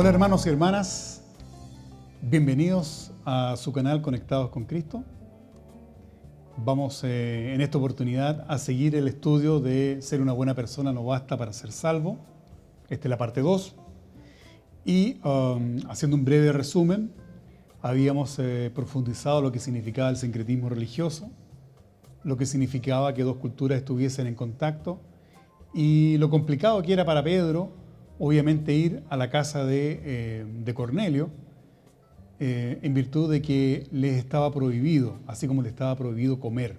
Hola hermanos y hermanas, bienvenidos a su canal Conectados con Cristo. Vamos en esta oportunidad a seguir el estudio de Ser una buena persona no basta para ser salvo. Esta es la parte 2. Y haciendo un breve resumen, habíamos profundizado lo que significaba el sincretismo religioso, lo que significaba que dos culturas estuviesen en contacto y lo complicado que era para Pedro, obviamente, ir a la casa de Cornelio, en virtud de que les estaba prohibido, así como le estaba prohibido comer.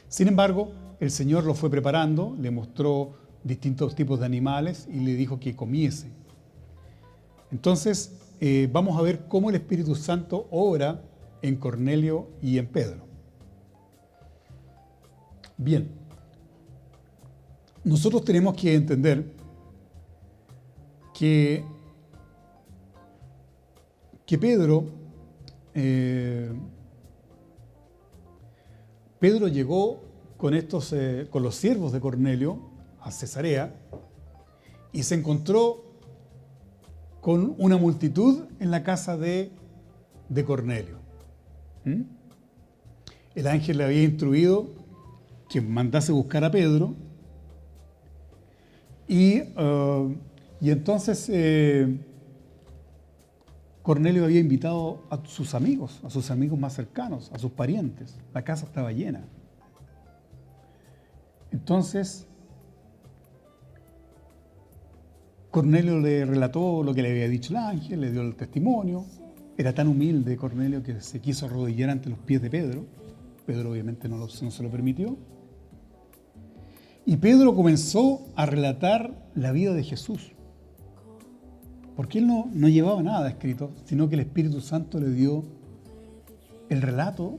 Sin embargo, el Señor lo fue preparando, le mostró distintos tipos de animales y le dijo que comiese. Entonces, vamos a ver cómo el Espíritu Santo obra en Cornelio y en Pedro. Bien, nosotros tenemos que entender que Pedro llegó con los siervos de Cornelio a Cesarea y se encontró con una multitud en la casa de Cornelio. El ángel le había instruido que mandase buscar a Pedro y entonces Cornelio había invitado a sus amigos más cercanos, a sus parientes. La casa estaba llena. Entonces Cornelio le relató lo que le había dicho el ángel, le dio el testimonio. Era tan humilde Cornelio que se quiso arrodillar ante los pies de Pedro. Pedro obviamente no se lo permitió. Y Pedro comenzó a relatar la vida de Jesús. Porque él no llevaba nada escrito, sino que el Espíritu Santo le dio el relato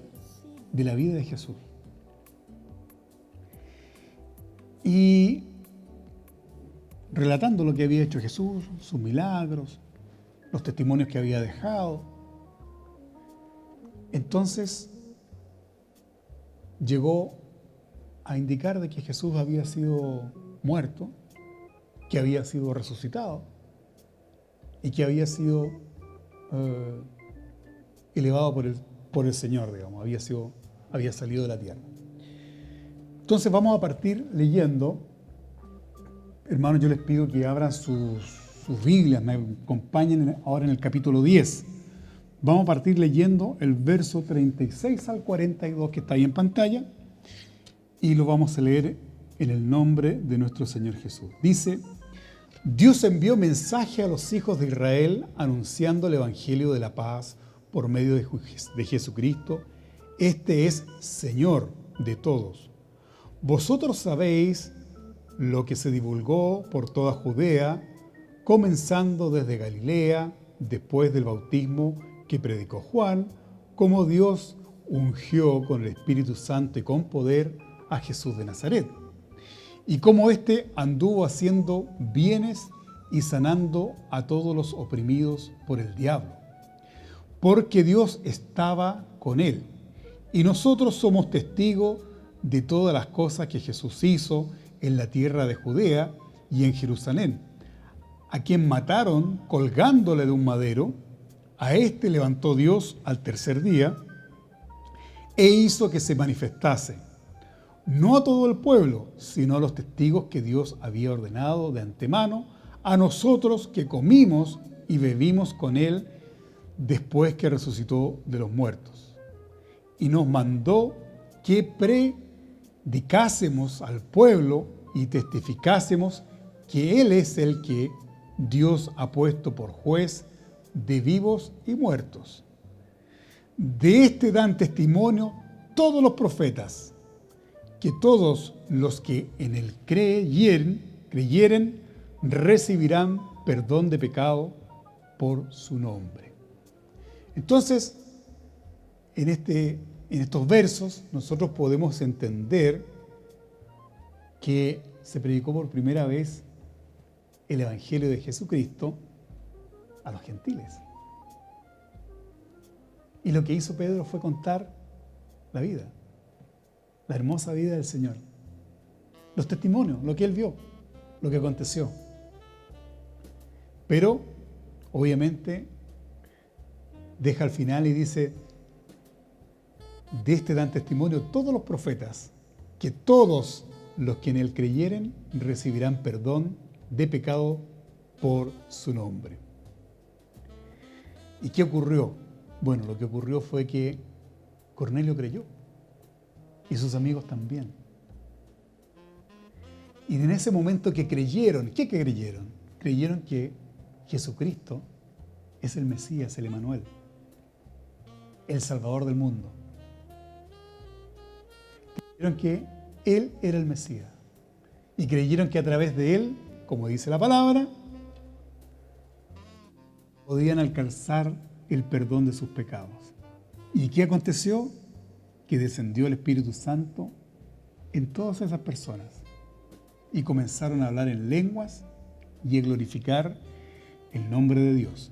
de la vida de Jesús. Y relatando lo que había hecho Jesús, sus milagros, los testimonios que había dejado. Entonces llegó a indicar de que Jesús había sido muerto, que había sido resucitado y que había sido elevado por el Señor, digamos, había salido de la tierra. Entonces vamos a partir leyendo. Hermanos, yo les pido que abran sus Biblias, me acompañen ahora en el capítulo 10. Vamos a partir leyendo el verso 36 al 42 que está ahí en pantalla y lo vamos a leer en el nombre de nuestro Señor Jesús. Dice: Dios envió mensaje a los hijos de Israel anunciando el evangelio de la paz por medio de Jesucristo. Este es Señor de todos. Vosotros sabéis lo que se divulgó por toda Judea, comenzando desde Galilea, después del bautismo que predicó Juan, cómo Dios ungió con el Espíritu Santo y con poder a Jesús de Nazaret, y cómo éste anduvo haciendo bienes y sanando a todos los oprimidos por el diablo, porque Dios estaba con él. Y nosotros somos testigos de todas las cosas que Jesús hizo en la tierra de Judea y en Jerusalén, a quien mataron colgándole de un madero. A este levantó Dios al tercer día e hizo que se manifestase, no a todo el pueblo, sino a los testigos que Dios había ordenado de antemano, a nosotros que comimos y bebimos con él después que resucitó de los muertos. Y nos mandó que predicásemos al pueblo y testificásemos que él es el que Dios ha puesto por juez de vivos y muertos. De este dan testimonio todos los profetas, que todos los que en él creyeren recibirán perdón de pecado por su nombre. Entonces, en estos versos nosotros podemos entender que se predicó por primera vez el Evangelio de Jesucristo a los gentiles. Y lo que hizo Pedro fue contar la vida, la hermosa vida del Señor, los testimonios, lo que él vio, lo que aconteció. Pero obviamente deja al final y dice, de este dan testimonio todos los profetas, que todos los que en él creyeren recibirán perdón de pecado por su nombre. ¿Y qué ocurrió? Bueno, lo que ocurrió fue que Cornelio creyó y sus amigos también. Y en ese momento que creyeron, ¿qué creyeron? Creyeron que Jesucristo es el Mesías, el Emanuel, el Salvador del mundo. Creyeron que Él era el Mesías. Y creyeron que a través de Él, como dice la palabra, podían alcanzar el perdón de sus pecados. ¿Y qué aconteció? Que descendió el Espíritu Santo en todas esas personas y comenzaron a hablar en lenguas y a glorificar el nombre de Dios.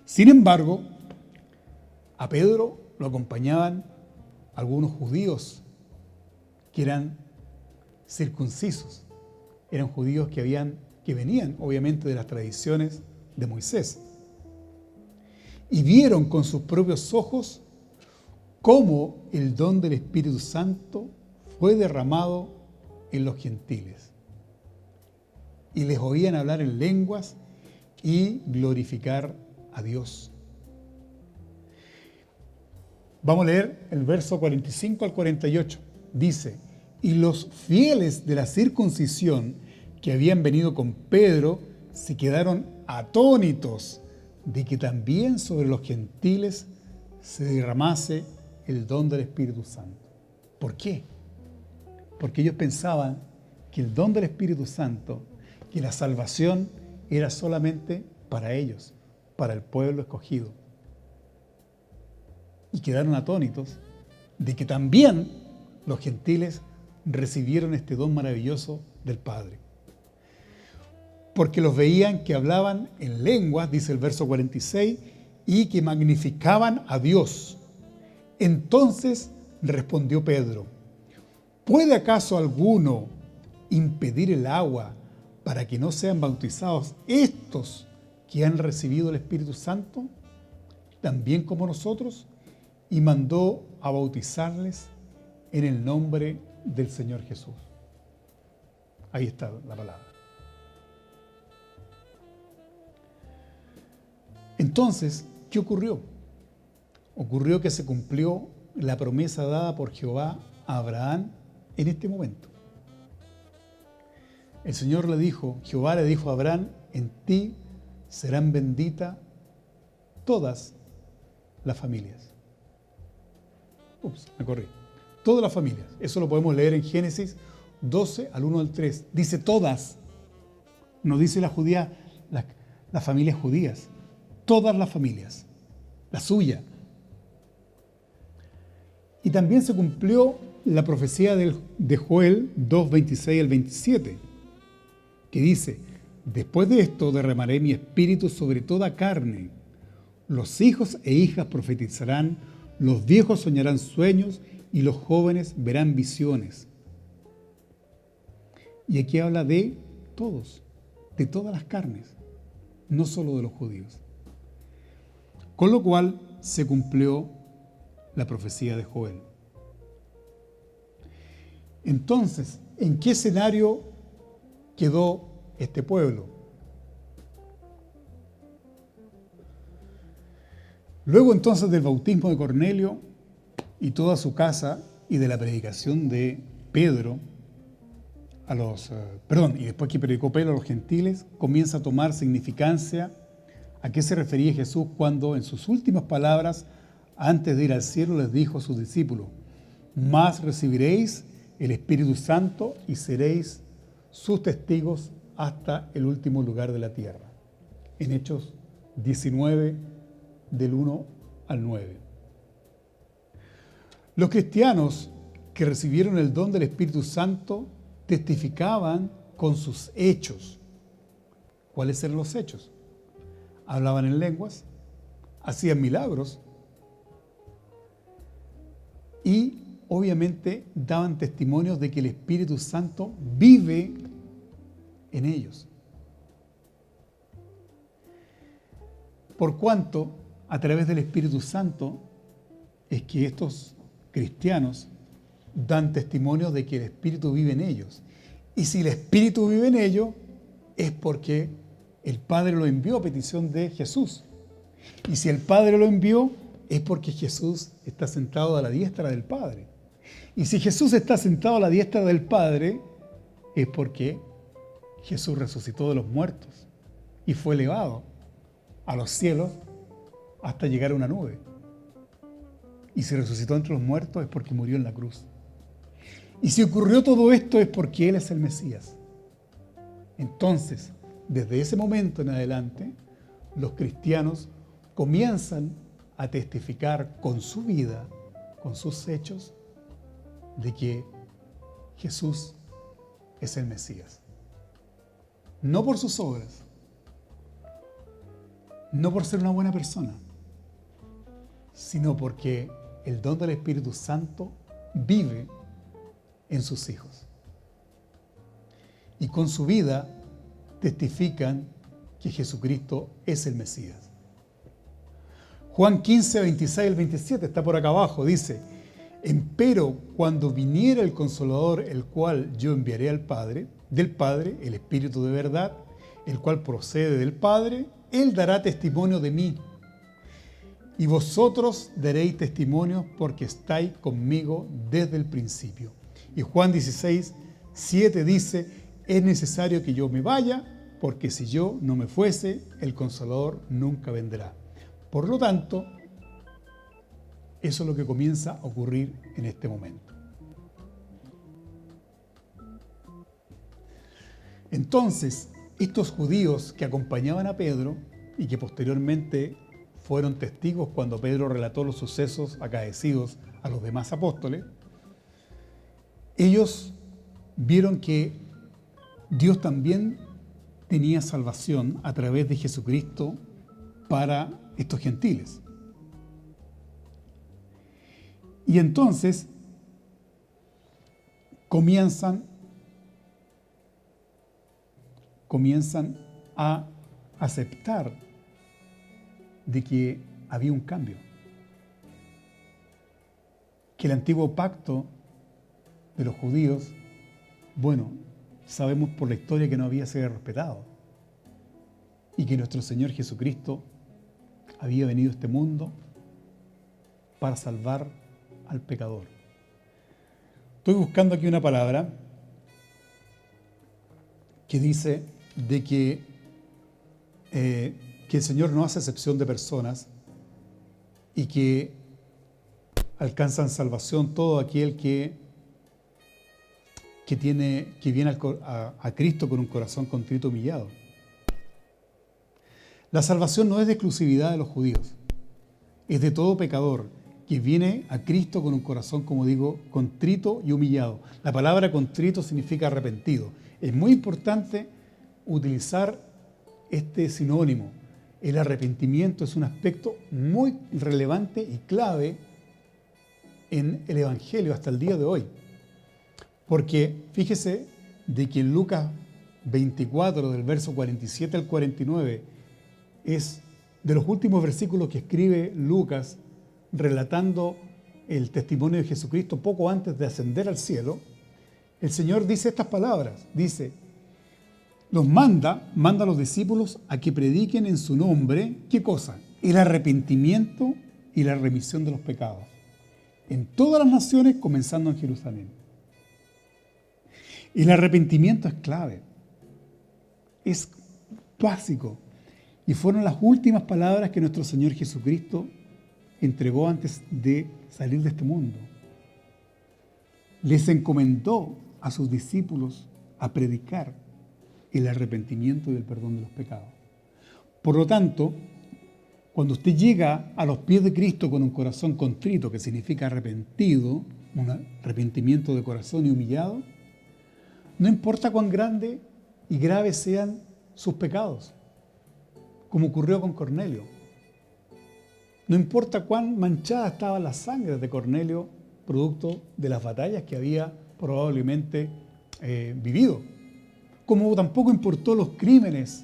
Sin embargo, a Pedro lo acompañaban algunos judíos que eran circuncisos. Eran judíos que venían obviamente de las tradiciones de Moisés. Y vieron con sus propios ojos cómo el don del Espíritu Santo fue derramado en los gentiles. Y les oían hablar en lenguas y glorificar a Dios. Vamos a leer el verso 45 al 48. Dice, y los fieles de la circuncisión que habían venido con Pedro se quedaron atónitos de que también sobre los gentiles se derramase el don del Espíritu Santo. ¿Por qué? Porque ellos pensaban que el don del Espíritu Santo, que la salvación era solamente para ellos, para el pueblo escogido. Y quedaron atónitos de que también los gentiles recibieron este don maravilloso del Padre. Porque los veían que hablaban en lenguas, dice el verso 46, y que magnificaban a Dios. Entonces respondió Pedro, ¿puede acaso alguno impedir el agua para que no sean bautizados estos que han recibido el Espíritu Santo, también como nosotros? Y mandó a bautizarles en el nombre del Señor Jesús. Ahí está la palabra. Entonces, ¿qué ocurrió? Ocurrió que se cumplió la promesa dada por Jehová a Abraham en este momento. El Señor le dijo, Jehová le dijo a Abraham, en ti serán benditas todas las familias. Me corrí. Todas las familias. Eso lo podemos leer en Génesis 12, al 1 al 3. Dice todas. No dice la judía, las familias judías. Todas las familias. La suya. Y también se cumplió la profecía de Joel 2, 26 al 27, que dice, después de esto derramaré mi espíritu sobre toda carne. Los hijos e hijas profetizarán, los viejos soñarán sueños y los jóvenes verán visiones. Y aquí habla de todos, de todas las carnes, no solo de los judíos. Con lo cual se cumplió la profecía de Joel. Entonces, ¿en qué escenario quedó este pueblo? Luego entonces del bautismo de Cornelio y toda su casa y de la predicación de Pedro y después que predicó Pedro a los gentiles, comienza a tomar significancia a qué se refería Jesús cuando en sus últimas palabras, antes de ir al cielo, les dijo a sus discípulos, más recibiréis el Espíritu Santo y seréis sus testigos hasta el último lugar de la tierra. En Hechos 19, del 1 al 9. Los cristianos que recibieron el don del Espíritu Santo testificaban con sus hechos. ¿Cuáles eran los hechos? Hablaban en lenguas, hacían milagros y obviamente daban testimonios de que el Espíritu Santo vive en ellos. Por cuanto, a través del Espíritu Santo, es que estos cristianos dan testimonio de que el Espíritu vive en ellos. Y si el Espíritu vive en ellos, es porque el Padre lo envió a petición de Jesús. Y si el Padre lo envió, es porque Jesús está sentado a la diestra del Padre. Y si Jesús está sentado a la diestra del Padre, es porque Jesús resucitó de los muertos y fue elevado a los cielos hasta llegar a una nube. Y si resucitó entre los muertos es porque murió en la cruz. Y si ocurrió todo esto es porque Él es el Mesías. Entonces, desde ese momento en adelante, los cristianos comienzan a testificar con su vida, con sus hechos, de que Jesús es el Mesías. No por sus obras, no por ser una buena persona, sino porque el don del Espíritu Santo vive en sus hijos. Y con su vida testifican que Jesucristo es el Mesías. Juan 15, 26 al 27, está por acá abajo, dice: Empero cuando viniera el Consolador, el cual yo enviaré al Padre, del Padre, el Espíritu de verdad, el cual procede del Padre, Él dará testimonio de mí. Y vosotros daréis testimonio porque estáis conmigo desde el principio. Y Juan 16, 7 dice: Es necesario que yo me vaya, porque si yo no me fuese, el Consolador nunca vendrá. Por lo tanto, eso es lo que comienza a ocurrir en este momento. Entonces, estos judíos que acompañaban a Pedro y que posteriormente fueron testigos cuando Pedro relató los sucesos acaecidos a los demás apóstoles, ellos vieron que Dios también tenía salvación a través de Jesucristo para estos gentiles. Y entonces comienzan a aceptar de que había un cambio, que el antiguo pacto de los judíos, bueno, sabemos por la historia que no había sido respetado y que nuestro Señor Jesucristo había venido a este mundo para salvar al pecador. Estoy buscando aquí una palabra que dice de que el Señor no hace excepción de personas y que alcanzan salvación todo aquel que viene a Cristo con un corazón contrito y humillado. La salvación no es de exclusividad de los judíos, es de todo pecador que viene a Cristo con un corazón, como digo, contrito y humillado. La palabra contrito significa arrepentido. Es muy importante utilizar este sinónimo. El arrepentimiento es un aspecto muy relevante y clave en el Evangelio hasta el día de hoy. Porque fíjese de que en Lucas 24, del verso 47 al 49, es de los últimos versículos que escribe Lucas relatando el testimonio de Jesucristo poco antes de ascender al cielo. El Señor dice estas palabras, dice: manda a los discípulos a que prediquen en su nombre, ¿qué cosa? El arrepentimiento y la remisión de los pecados, en todas las naciones, comenzando en Jerusalén. El arrepentimiento es clave, es básico, y fueron las últimas palabras que nuestro Señor Jesucristo entregó antes de salir de este mundo. Les encomendó a sus discípulos a predicar el arrepentimiento y el perdón de los pecados. Por lo tanto, cuando usted llega a los pies de Cristo con un corazón contrito, que significa arrepentido, un arrepentimiento de corazón y humillado, no importa cuán grande y graves sean sus pecados, como ocurrió con Cornelio. No importa cuán manchada estaba la sangre de Cornelio, producto de las batallas que había probablemente vivido. Como tampoco importó los crímenes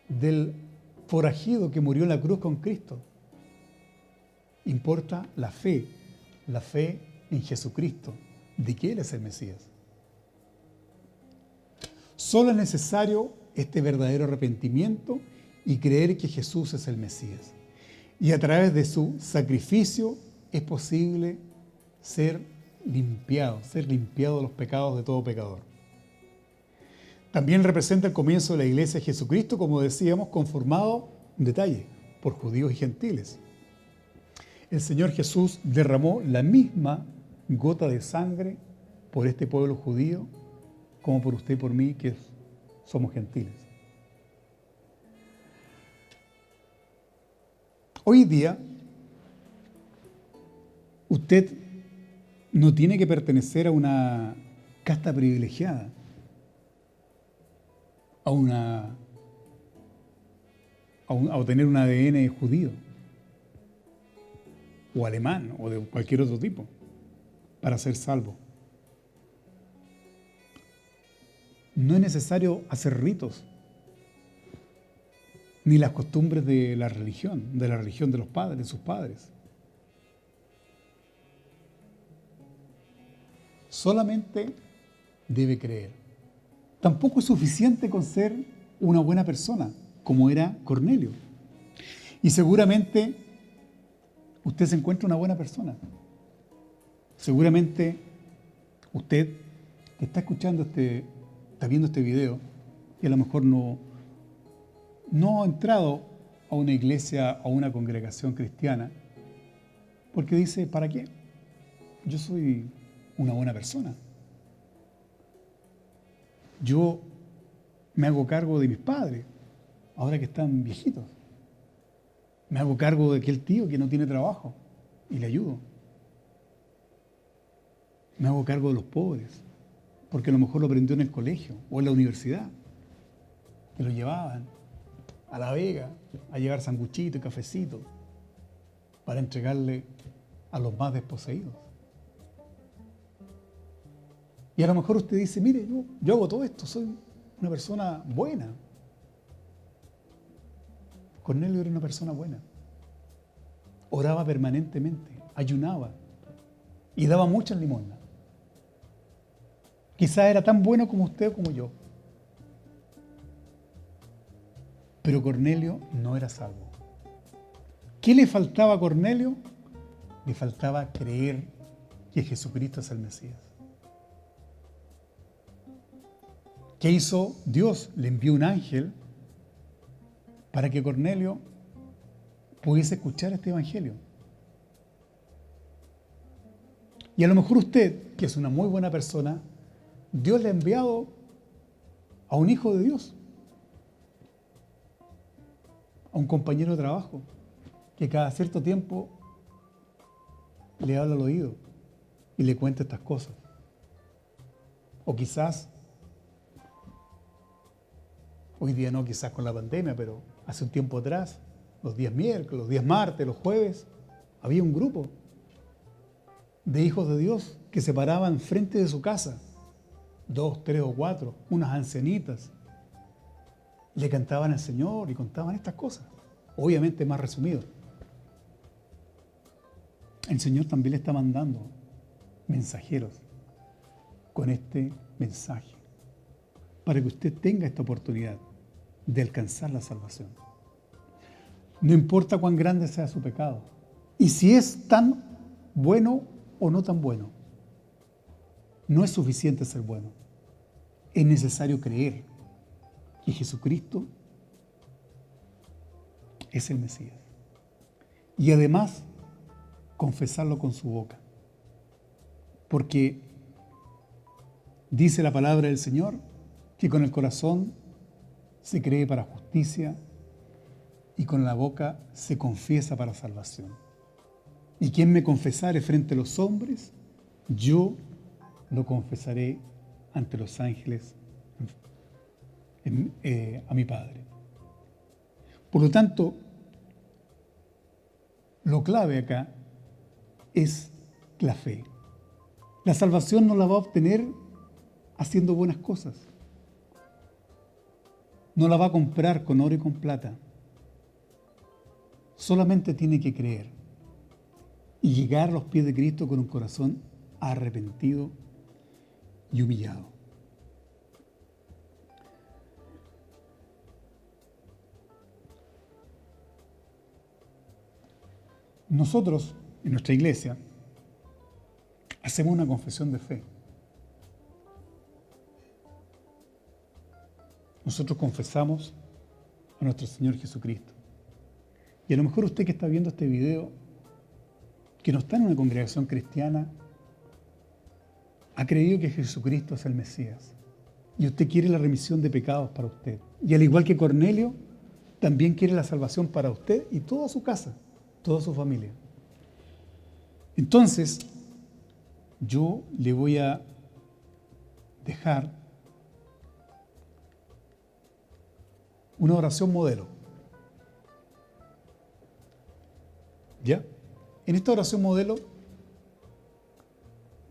del forajido que murió en la cruz con Cristo. Importa la fe en Jesucristo, de que Él es el Mesías. Solo es necesario este verdadero arrepentimiento y creer que Jesús es el Mesías. Y a través de su sacrificio es posible ser limpiado de los pecados de todo pecador. También representa el comienzo de la iglesia de Jesucristo, como decíamos, conformado, en detalle, por judíos y gentiles. El Señor Jesús derramó la misma gota de sangre por este pueblo judío, como por usted y por mí, que somos gentiles. Hoy día, usted no tiene que pertenecer a una casta privilegiada, a tener un ADN judío, o alemán, o de cualquier otro tipo, para ser salvo. No es necesario hacer ritos, ni las costumbres de la religión de los padres, de sus padres. Solamente debe creer. Tampoco es suficiente con ser una buena persona, como era Cornelio. Y seguramente usted se encuentra una buena persona. Seguramente usted que está escuchando está viendo este video y a lo mejor no ha entrado a una iglesia, a una congregación cristiana, porque dice, ¿para qué? Yo soy una buena persona. Yo me hago cargo de mis padres, ahora que están viejitos. Me hago cargo de aquel tío que no tiene trabajo y le ayudo. Me hago cargo de los pobres, porque a lo mejor lo aprendió en el colegio o en la universidad, que lo llevaban a La Vega a llevar sanguchito y cafecito para entregarle a los más desposeídos. Y a lo mejor usted dice, mire, yo hago todo esto, soy una persona buena. Cornelio era una persona buena. Oraba permanentemente, ayunaba y daba muchas limosnas. Quizá era tan bueno como usted o como yo. Pero Cornelio no era salvo. ¿Qué le faltaba a Cornelio? Le faltaba creer que Jesucristo es el Mesías. ¿Qué hizo Dios? Le envió un ángel para que Cornelio pudiese escuchar este evangelio. Y a lo mejor usted, que es una muy buena persona, Dios le ha enviado a un hijo de Dios, a un compañero de trabajo, que cada cierto tiempo le habla al oído y le cuenta estas cosas. O quizás, hoy día no, quizás con la pandemia, pero hace un tiempo atrás, los días miércoles, los días martes, los jueves, había un grupo de hijos de Dios que se paraban frente de su casa, 2, 3 o 4, unas ancianitas, le cantaban al Señor y contaban estas cosas, obviamente más resumido. El Señor también le está mandando mensajeros con este mensaje para que usted tenga esta oportunidad de alcanzar la salvación. No importa cuán grande sea su pecado y si es tan bueno o no tan bueno. No es suficiente ser bueno. Es necesario creer que Jesucristo es el Mesías. Y además, confesarlo con su boca. Porque dice la palabra del Señor que con el corazón se cree para justicia y con la boca se confiesa para salvación. Y quien me confesare frente a los hombres, yo lo confesaré ante los ángeles a mi Padre. Por lo tanto, lo clave acá es la fe. La salvación no la va a obtener haciendo buenas cosas. No la va a comprar con oro y con plata. Solamente tiene que creer y llegar a los pies de Cristo con un corazón arrepentido y humillado. Nosotros, en nuestra iglesia, hacemos una confesión de fe. Nosotros confesamos a nuestro Señor Jesucristo. Y a lo mejor usted que está viendo este video, que no está en una congregación cristiana, ha creído que Jesucristo es el Mesías. Y usted quiere la remisión de pecados para usted. Y al igual que Cornelio, también quiere la salvación para usted y toda su casa, toda su familia. Entonces, yo le voy a dejar una oración modelo. ¿Ya? En esta oración modelo,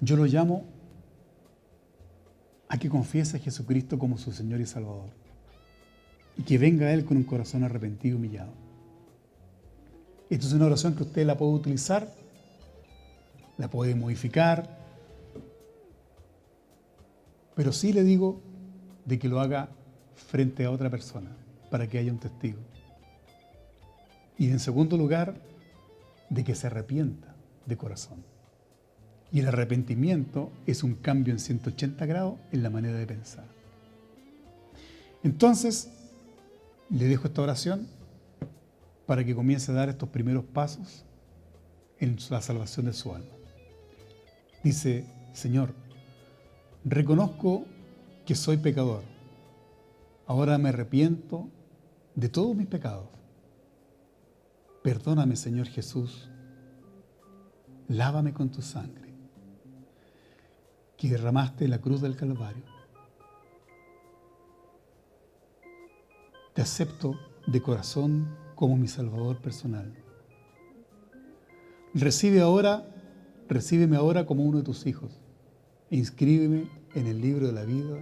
yo lo llamo a que confiese a Jesucristo como su Señor y Salvador. Y que venga a Él con un corazón arrepentido y humillado. Esta es una oración que usted la puede utilizar, la puede modificar, pero sí le digo de que lo haga frente a otra persona, para que haya un testigo. Y en segundo lugar, de que se arrepienta de corazón. Y el arrepentimiento es un cambio en 180 grados en la manera de pensar. Entonces, le dejo esta oración para que comience a dar estos primeros pasos en la salvación de su alma. Dice: Señor, reconozco que soy pecador. Ahora me arrepiento de todos mis pecados. Perdóname, Señor Jesús. Lávame con tu sangre que derramaste en la cruz del Calvario. Te acepto de corazón como mi Salvador personal. Recíbeme ahora como uno de tus hijos. Inscríbeme en el libro de la vida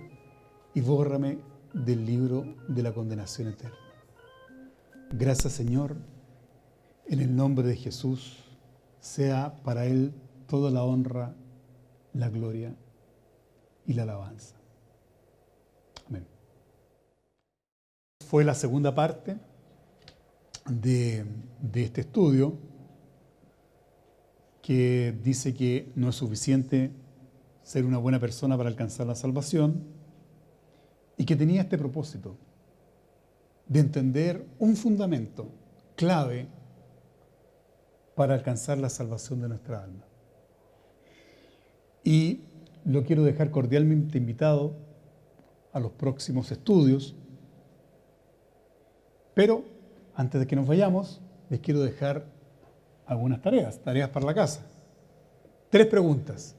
y bórrame del libro de la condenación eterna. Gracias, Señor. En el nombre de Jesús, sea para Él toda la honra, la gloria y la alabanza. Amén. Fue la segunda parte de este estudio, que dice que no es suficiente ser una buena persona para alcanzar la salvación, y que tenía este propósito de entender un fundamento clave para alcanzar la salvación de nuestra alma. Y lo quiero dejar cordialmente invitado a los próximos estudios, pero antes de que nos vayamos, les quiero dejar algunas tareas para la casa. 3 preguntas,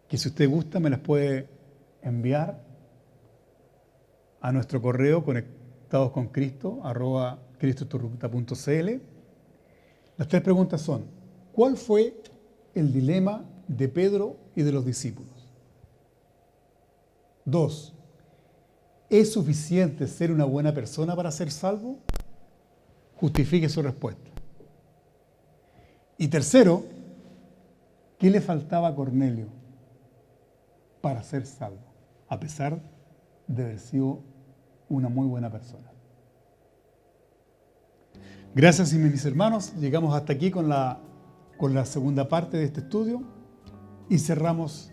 que si usted gusta me las puede enviar a nuestro correo conectadosconcristo@cristosturuta.cl. Las 3 preguntas son: ¿cuál fue el dilema de Pedro y de los discípulos? 2. ¿Es suficiente ser una buena persona para ser salvo? Justifique su respuesta. Y tercero, ¿qué le faltaba a Cornelio para ser salvo, a pesar de haber sido una muy buena persona? Gracias, mis hermanos. Llegamos hasta aquí con la segunda parte de este estudio y cerramos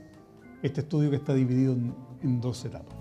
este estudio que está dividido en 2 etapas.